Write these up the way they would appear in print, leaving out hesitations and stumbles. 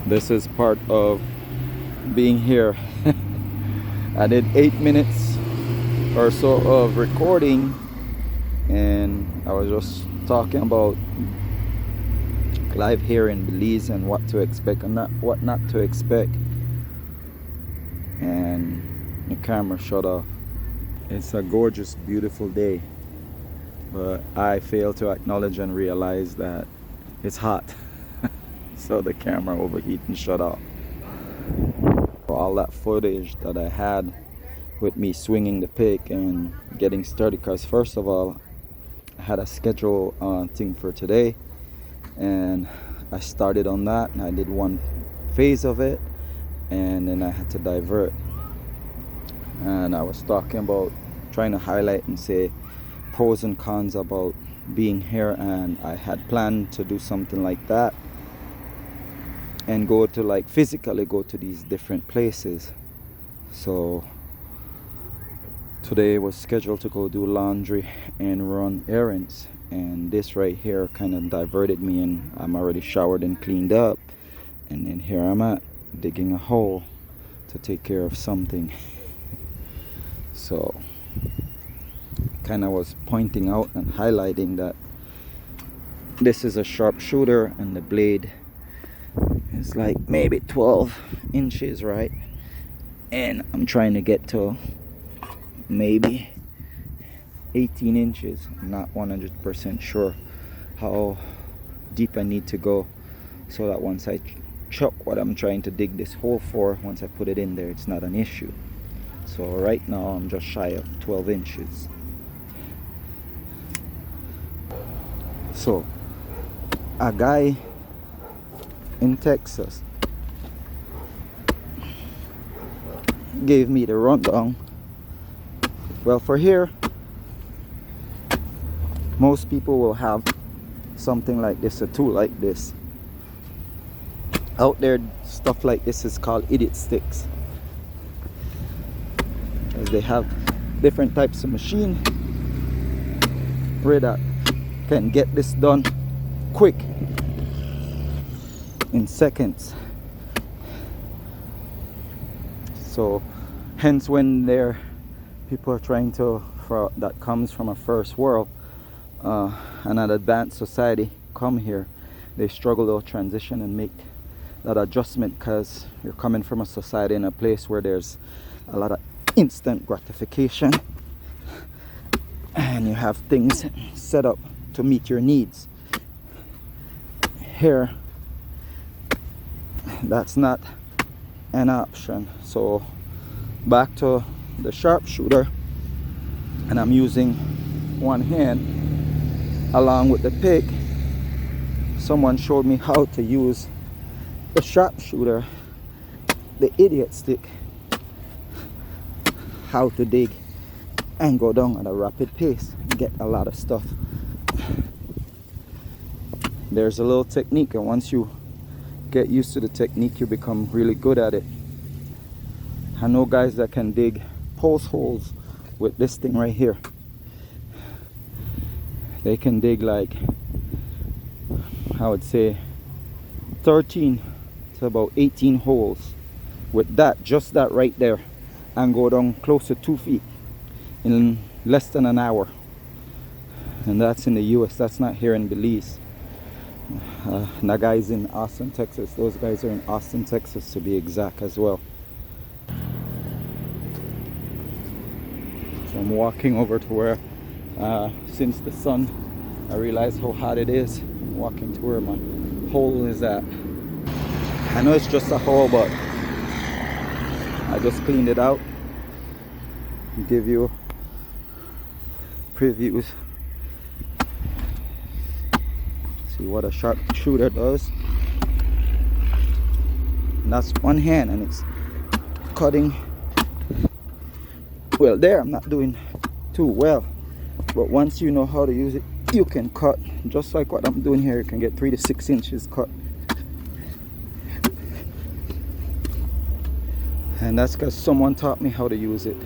This is part of being here. I did 8 minutes or so of recording, and I was just talking about life here in Belize and what to expect and what not to expect, and the camera shut off. It's a gorgeous, beautiful day, but I fail to acknowledge and realize that it's hot. So the camera overheat and shut off. All that footage that I had with me swinging the pick and getting started, because first of all I had a schedule thing for today, and I started on that and I did one phase of it, and then I had to divert, and I was talking about trying to highlight and say pros and cons about being here, and I had planned to do something like that and go to, like, physically go to these different places. So today was scheduled to go do laundry and run errands, and this right here kind of diverted me, and I'm already showered and cleaned up, and then here I'm at digging a hole to take care of something. So kind of was pointing out and highlighting that this is a sharpshooter and the blade is like maybe 12 inches, right? And I'm trying to get to maybe 18 inches. I'm not 100% sure how deep I need to go, so that once I chuck what I'm trying to dig this hole for, once I put it in there, it's not an issue. So right now I'm just shy of 12 inches. So a guy in Texas gave me the rundown. Well, for here, most people will have something like this, a tool like this. Out there, stuff like this is called idiot sticks, as they have different types of machine where that can get this done quick in seconds. So hence, when there people are trying to, that comes from a first world and an advanced society, come here, they struggle to transition and make that adjustment, because you're coming from a society in a place where there's a lot of instant gratification and you have things set up to meet your needs. Here, that's not an option. So back to the sharpshooter, and I'm using one hand along with the pick. Someone showed me how to use the sharpshooter, the idiot stick, how to dig and go down at a rapid pace and get a lot of stuff. There's a little technique, and once you get used to the technique, you become really good at it. I know guys that can dig post holes with this thing right here. They can dig, like, I would say 13 to about 18 holes with that, just that right there, and go down close to 2 feet in less than an hour. And that's in the US, that's not here in Belize. That guy's in Austin, Texas. Those guys are in Austin, Texas, to be exact, as well. So I'm walking over to where, since the sun, I realize how hot it is. I'm walking to where my hole is at. I know it's just a hole, but I just cleaned it out. Give you previews. See what a sharpshooter does. And that's one hand, and it's cutting. Well, there I'm not doing too well, but once you know how to use it, you can cut just like what I'm doing here. You can get 3 to 6 inches cut, and that's because someone taught me how to use it.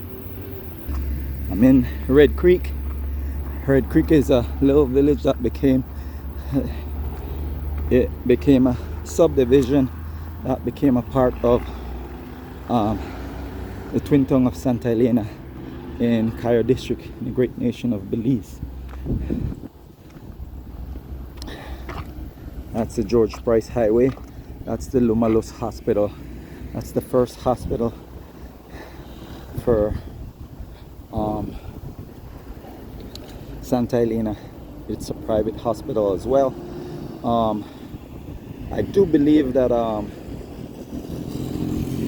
I'm in Red Creek. Red Creek is a little village that became a subdivision that became a part of um, the twin tongue of Santa Elena in Cayo district in the great nation of Belize. That's the George Price Highway. That's the Lumalus Hospital. That's the first hospital for Santa Elena. It's a private hospital as well. I do believe that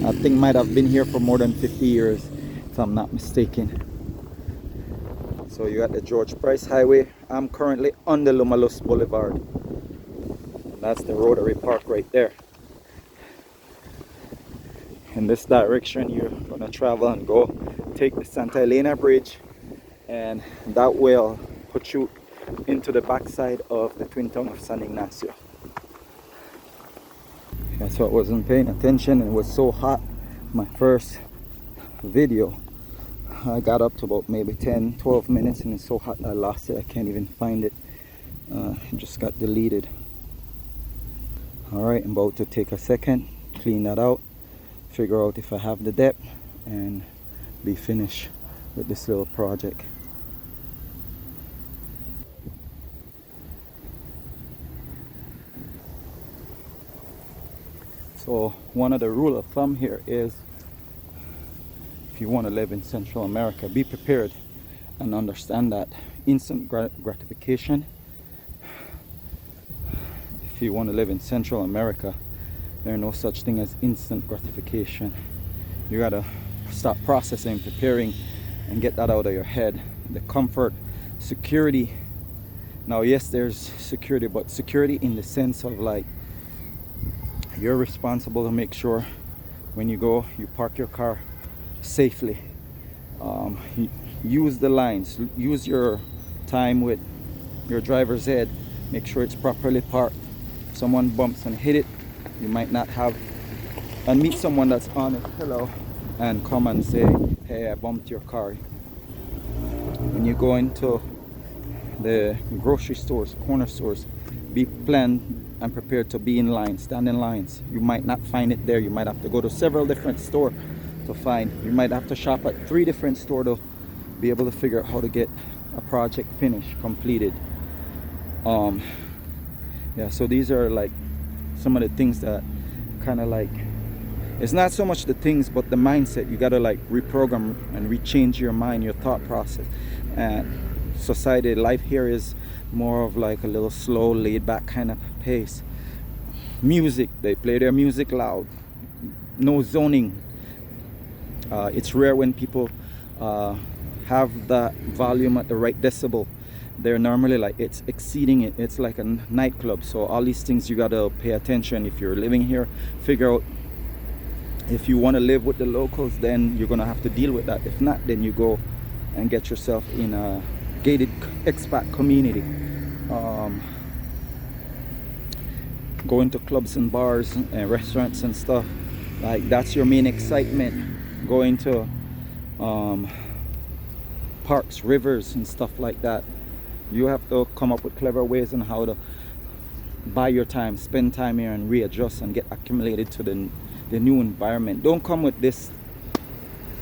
that thing might have been here for more than 50 years, if I'm not mistaken. So you got the George Price Highway. I'm currently on the Lumalus Boulevard. And that's the Rotary Park right there. In this direction, you're gonna travel and go take the Santa Elena Bridge, and that will put you into the backside of the twin tongue of San Ignacio. That's what I wasn't paying attention, and it was so hot. My first video, I got up to about maybe 10-12 minutes, and it's so hot I lost it. I can't even find it. It just got deleted. Alright, I'm about to take a second, clean that out, figure out if I have the depth, and be finished with this little project. So one of the rule of thumb here is, if you want to live in Central America, be prepared and understand that instant gratification. If you want to live in Central America, there are no such thing as instant gratification. You gotta start processing, preparing, and get that out of your head. The comfort, security. Now yes, there's security, but security in the sense of like, you're responsible to make sure when you go, you park your car safely. Use the lines, use your time with your driver's ed, make sure it's properly parked. If someone bumps and hit it, you might not have, and meet someone that's honest, hello, and come and say, hey, I bumped your car. When you go into the grocery stores, corner stores, be planned and prepared to be in line, stand in lines. You might not find it there. You might have to go to several different stores to find. You might have to shop at 3 different stores to be able to figure out how to get a project finished, completed. Yeah, so these are like some of the things that kind of like, it's not so much the things but the mindset. You got to like reprogram and rechange your mind, your thought process. And society life here is more of like a little slow, laid back kind of pace. Music, they play their music loud, no zoning. It's rare when people have that volume at the right decibel. They're normally like, it's exceeding it. It's like a nightclub. So all these things you gotta pay attention. If you're living here, figure out, if you want to live with the locals, then you're gonna have to deal with that. If not, then you go and get yourself in a gated expat community. Going to clubs and bars and restaurants and stuff, like that's your main excitement. Going to parks, rivers and stuff like that. You have to come up with clever ways on how to buy your time, spend time here and readjust and get accumulated to the new environment. Don't come with this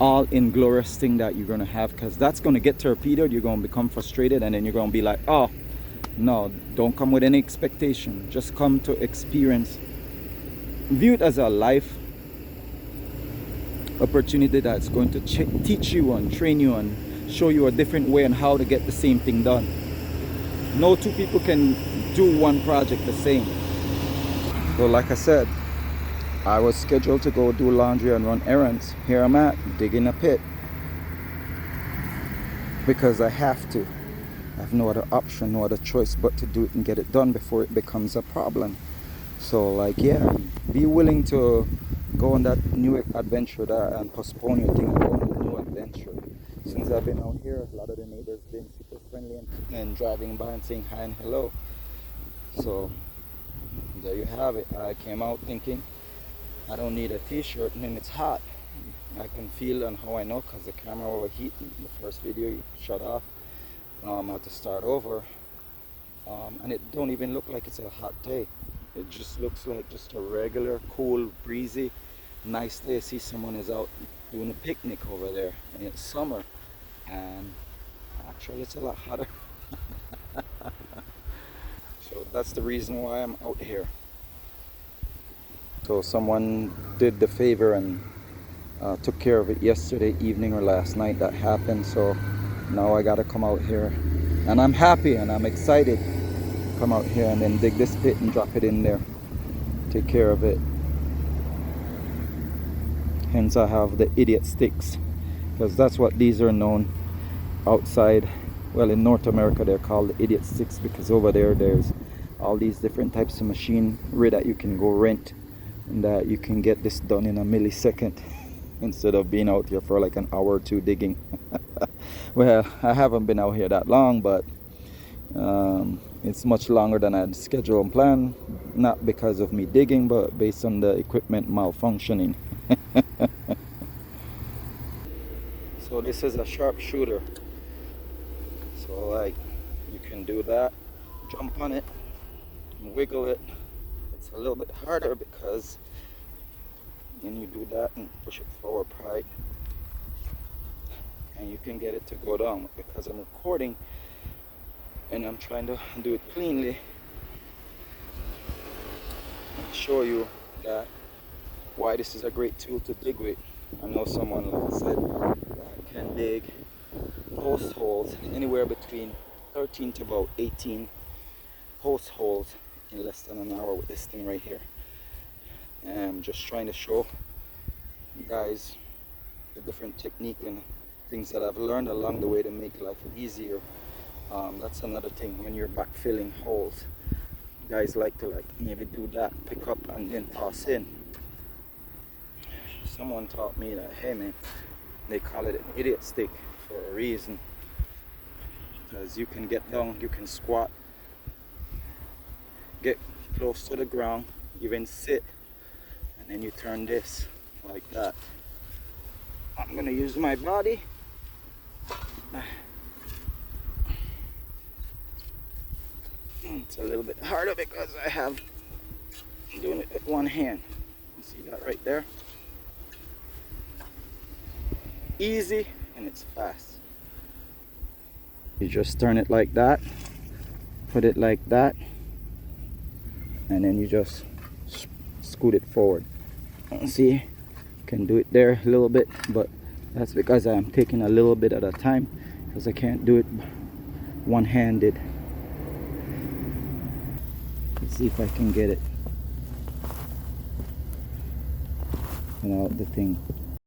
all inglorious thing that you're going to have, because that's going to get torpedoed. You're going to become frustrated, and then you're going to be like, oh no, don't come with any expectation. Just come to experience. View it as a life opportunity that's going to teach you and train you and show you a different way on how to get the same thing done. No two people can do one project the same. So like I said, I was scheduled to go do laundry and run errands. Here I'm at, digging a pit, because I have to. I have no other option, no other choice but to do it and get it done before it becomes a problem. So like, yeah, be willing to go on that new adventure and postpone your thing and go on a new adventure. Since I've been out here, a lot of the neighbors have been super friendly and driving by and saying hi and hello. So there you have it. I came out thinking I don't need a t-shirt, and then it's hot. I can feel, and how I know, because the camera overheated. The first video shut off. I had to start over, and it don't even look like it's a hot day. It just looks like just a regular, cool, breezy, nice day. See, someone is out doing a picnic over there, and it's summer, and actually it's a lot hotter. So that's the reason why I'm out here. So someone did the favor and took care of it yesterday evening or last night. That happened, so now I gotta come out here, and I'm happy and I'm excited. Come out here and then dig this pit and drop it in there, take care of it. Hence I have the idiot sticks, because that's what these are known outside. Well, in North America they're called the idiot sticks, because over there there's all these different types of machinery that you can go rent, and that you can get this done in a millisecond instead of being out here for like an hour or two digging. Well, I haven't been out here that long, but it's much longer than I had scheduled and planned, not because of me digging, but based on the equipment malfunctioning. So this is a sharpshooter, so like you can do that, jump on it and wiggle it. It's a little bit harder because then you do that and push it forward, right, and you can get it to go down. Because I'm recording and I'm trying to do it cleanly, show you that why this is a great tool to dig with. I know someone, like I said, can dig post holes anywhere between 13 to about 18 post holes in less than an hour with this thing right here. And I'm just trying to show you guys the different technique and things that I've learned along the way to make life easier. That's another thing when you're backfilling holes. You guys like to maybe do that, pick up and then toss in. Someone taught me that, hey man, they call it an idiot stick for a reason, because you can get down, you can squat, get close to the ground, even sit, and then you turn this like that. I'm gonna use my body. It's a little bit harder because I'm doing it with one hand. You see that right there? Easy and it's fast. You just turn it like that, put it like that, and then you just scoot it forward. See, you can do it there a little bit, but that's because I'm taking a little bit at a time, because I can't do it one-handed. Let's see if I can get it without the thing